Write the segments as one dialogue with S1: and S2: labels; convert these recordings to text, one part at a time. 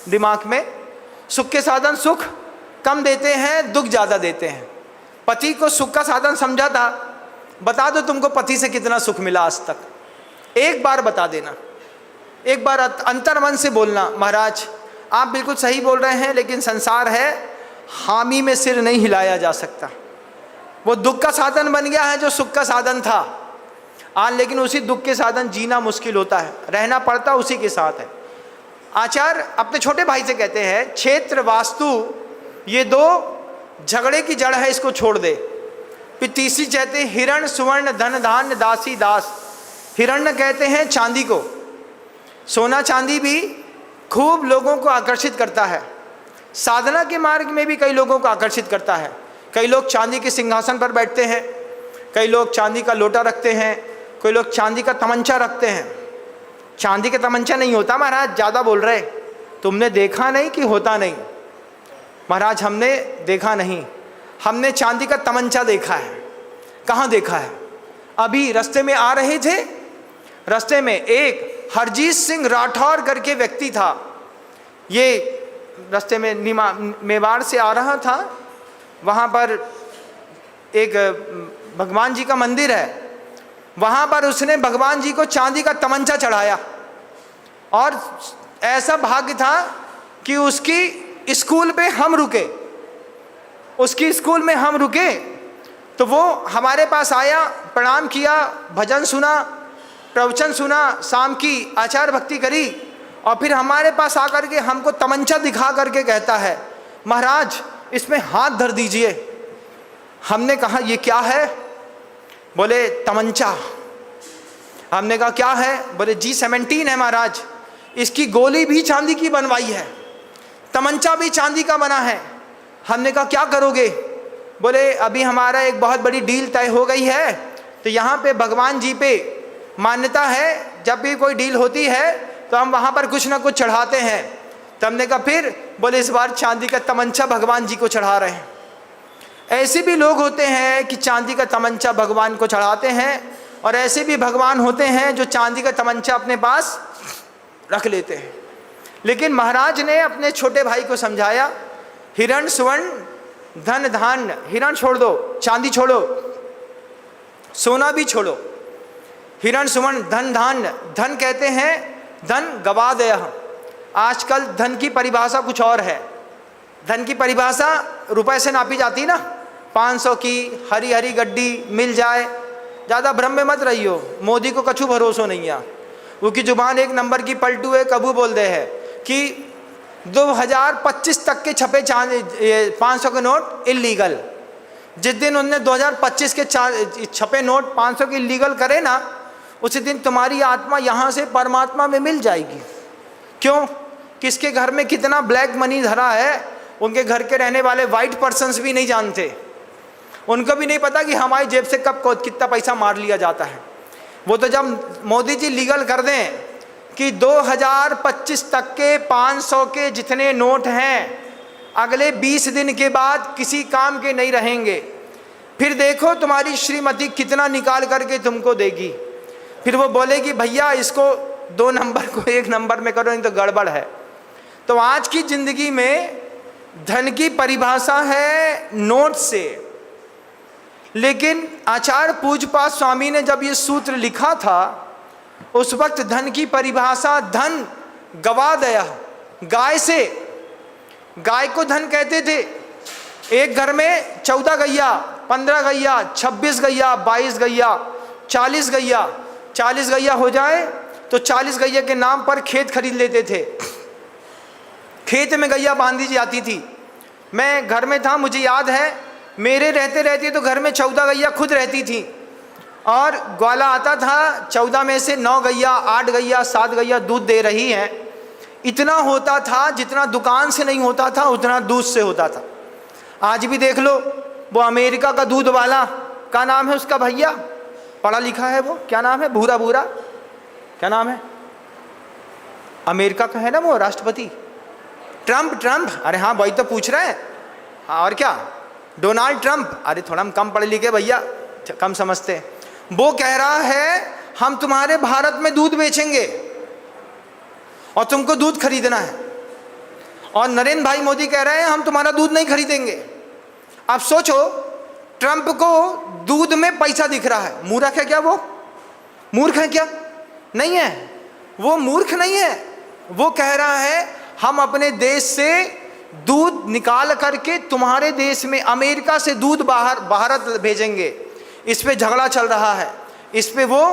S1: दिमाग में। सुख के साधन सुख कम देते हैं, दुख ज़्यादा देते हैं। पति को सुख का साधन समझा था, बता दो तुमको पति से कितना सुख मिला आज तक, एक बार बता देना, एक बार अंतर्मन से बोलना, महाराज आप बिल्कुल सही बोल रहे हैं, लेकिन संसार है, हामी में सिर नहीं हिलाया जा सकता। वो दुख का साधन बन गया है जो सुख का साधन था आज, लेकिन उसी दुख के साधन जीना मुश्किल होता है, रहना पड़ता उसी के साथ है। आचार्य अपने छोटे भाई से कहते हैं, क्षेत्र वास्तु ये दो झगड़े की जड़ है, इसको छोड़ दे। फिर तीसरी कहते हैं हिरण सुवर्ण धन धान्य दासी दास। हिरण्य कहते हैं चांदी को, सोना चांदी भी खूब लोगों को आकर्षित करता है, साधना के मार्ग में भी कई लोगों को आकर्षित करता है। कई लोग चांदी के सिंहासन पर बैठते हैं, कई लोग चांदी का लोटा रखते हैं, कोई लोग चांदी का तमंचा रखते हैं। चांदी का तमंचा नहीं होता महाराज, ज़्यादा बोल रहे, तुमने देखा नहीं कि होता नहीं। महाराज हमने देखा नहीं, हमने चांदी का तमंचा देखा है। कहाँ देखा है? अभी रास्ते में आ रहे थे, रास्ते में एक हरजीत सिंह राठौर करके व्यक्ति था, ये रास्ते में मेवाड़ से आ रहा था। वहाँ पर एक भगवान जी का मंदिर है, वहाँ पर उसने भगवान जी को चांदी का तमंचा चढ़ाया, और ऐसा भाग्य था कि उसकी स्कूल पे हम रुके, उसकी स्कूल में हम रुके, तो वो हमारे पास आया, प्रणाम किया, भजन सुना, प्रवचन सुना, शाम की आचार भक्ति करी, और फिर हमारे पास आकर के हमको तमंचा दिखा करके कहता है, महाराज इसमें हाथ धर दीजिए। हमने कहा ये क्या है? बोले तमंचा। हमने कहा क्या है? बोले G17 है महाराज, इसकी गोली भी चांदी की बनवाई है, तमंचा भी चांदी का बना है। हमने कहा क्या करोगे? बोले अभी हमारा एक बहुत बड़ी डील तय हो गई है, तो यहाँ पे भगवान जी पे मान्यता है, जब भी कोई डील होती है तो हम वहाँ पर कुछ ना कुछ चढ़ाते हैं। तो हमने कहा फिर? बोले इस बार चांदी का तमंचा भगवान जी को चढ़ा रहे हैं। ऐसे भी लोग होते हैं कि चांदी का तमंचा भगवान को चढ़ाते हैं, और ऐसे भी भगवान होते हैं जो चांदी का तमंचा अपने पास रख लेते हैं। लेकिन महाराज ने अपने छोटे भाई को समझाया, हिरण सुवर्ण धन धान्य, हिरण छोड़ दो, चांदी छोड़ो, सोना भी छोड़ो, हिरण सुवर्ण धन धान्य। धन कहते हैं धन गवा दया। आजकल धन की परिभाषा कुछ और है। धन की परिभाषा रुपए से नापी जाती ना, 500 की हरी हरी गड्डी मिल जाए, ज़्यादा भ्रम में मत रहियो, मोदी को कछु भरोसा नहीं है, वो की जुबान एक नंबर की पलटू है, कबू बोल दे है कि 2025 तक के छपे 500 के नोट इलीगल। जिस दिन उनने 2025 के छपे नोट 500 के इलीगल करे ना, उसी दिन तुम्हारी आत्मा यहाँ से परमात्मा में मिल जाएगी। क्यों? किसके घर में कितना ब्लैक मनी धरा है, उनके घर के रहने वाले वाइट पर्सन्स भी नहीं जानते, उनको भी नहीं पता कि हमारी जेब से कब कितना पैसा मार लिया जाता है। वो तो जब मोदी जी लीगल कर दें कि 2025 तक के 500 के जितने नोट हैं अगले 20 दिन के बाद किसी काम के नहीं रहेंगे, फिर देखो तुम्हारी श्रीमती कितना निकाल करके तुमको देगी। फिर वो बोलेगी भैया इसको 2 नंबर को 1 नंबर में करो, नहीं तो गड़बड़ है। तो आज की जिंदगी में धन की परिभाषा है नोट से, लेकिन आचार्य पूज्यपाद स्वामी ने जब ये सूत्र लिखा था, उस वक्त धन की परिभाषा धन गवा दया, गाय से, गाय को धन कहते थे। एक घर में 14 गैया, 15 गैया, 26 गैया, 22 गैया, 40 गैया, 40 गैया हो जाए तो 40 गैया के नाम पर खेत खरीद लेते थे। खेत में गैया बांधी जाती थी। मैं घर में था, मुझे याद है, मेरे रहते रहते तो घर में 14 गैया खुद रहती थी, और ग्वाला आता था, 14 में से 9 गैया, 8 गैया, 7 गैया दूध दे रही हैं। इतना होता था जितना दुकान से नहीं होता था, उतना दूध से होता था। आज भी देख लो, वो अमेरिका का दूध वाला, क्या नाम है उसका भैया, पढ़ा लिखा है वो, क्या नाम है, भूरा भूरा, क्या नाम है, अमेरिका का है ना वो राष्ट्रपति, ट्रम्प। ट्रम्प, अरे हाँ वही तो पूछ रहे हैं। हाँ और क्या, डोनाल्ड ट्रम्प। अरे थोड़ा हम कम पढ़े लिखे भैया, कम समझते। वो कह रहा है हम तुम्हारे भारत में दूध बेचेंगे और तुमको दूध खरीदना है। और नरेंद्र भाई मोदी कह रहे हैं हम तुम्हारा दूध नहीं खरीदेंगे। अब सोचो, ट्रंप को दूध में पैसा दिख रहा है। मूर्ख है क्या वो? मूर्ख है क्या? नहीं है, वो मूर्ख नहीं है। वो कह रहा है हम अपने देश से दूध निकाल करके तुम्हारे देश में, अमेरिका से दूध भारत भेजेंगे। इस पे झगड़ा चल रहा है, इस पे वो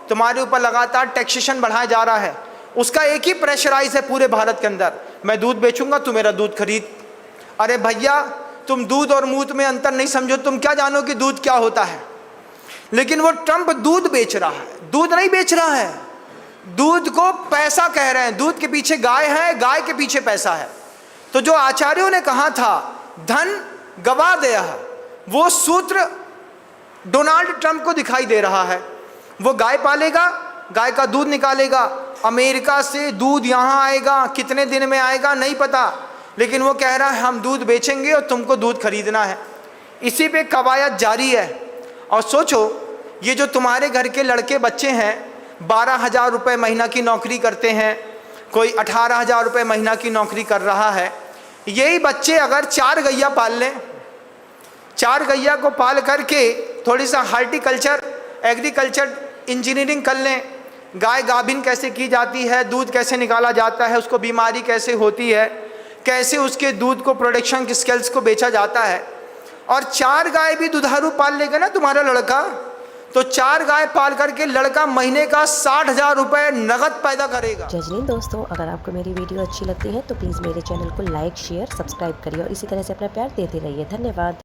S1: तुम्हारे ऊपर लगातार टैक्सेशन बढ़ाया जा रहा है। उसका एक ही प्रेशराइज है पूरे भारत के अंदर, मैं दूध बेचूंगा, तू मेरा दूध खरीद। अरे भैया, तुम दूध और मूत में अंतर नहीं समझो, तुम क्या जानो कि दूध क्या होता है। लेकिन वो ट्रंप दूध बेच रहा है, दूध नहीं बेच रहा है, दूध को पैसा कह रहे हैं। दूध के पीछे गाय है, गाय के पीछे पैसा है। तो जो आचार्यों ने कहा था धन गवा दया, वो सूत्र डोनाल्ड ट्रंप को दिखाई दे रहा है। वो गाय पालेगा, गाय का दूध निकालेगा, अमेरिका से दूध यहाँ आएगा, कितने दिन में आएगा नहीं पता, लेकिन वो कह रहा है हम दूध बेचेंगे और तुमको दूध खरीदना है। इसी पे कवायद जारी है। और सोचो, ये जो तुम्हारे घर के लड़के बच्चे हैं 12,000 रुपये महीना की नौकरी करते हैं, कोई 18,000 रुपये महीना की नौकरी कर रहा है, यही बच्चे अगर 4 गैया पाल लें, 4 गैया को पाल करके थोड़ी सा हार्टिकल्चर एग्रीकल्चर इंजीनियरिंग कर लें, गाय गाभिन कैसे की जाती है, दूध कैसे निकाला जाता है, उसको बीमारी कैसे होती है, कैसे उसके दूध को प्रोडक्शन के स्किल्स को बेचा जाता है, और 4 गाय भी दुधारू पाल लेगा ना तुम्हारा लड़का, तो 4 गाय पाल करके लड़का महीने का 60,000 रुपये नगद पैदा करेगा।
S2: जजनीन दोस्तों, अगर आपको मेरी वीडियो अच्छी लगती है तो प्लीज़ मेरे चैनल को लाइक, शेयर, सब्सक्राइब करिए और इसी तरह से अपना प्यार देते रहिए। धन्यवाद।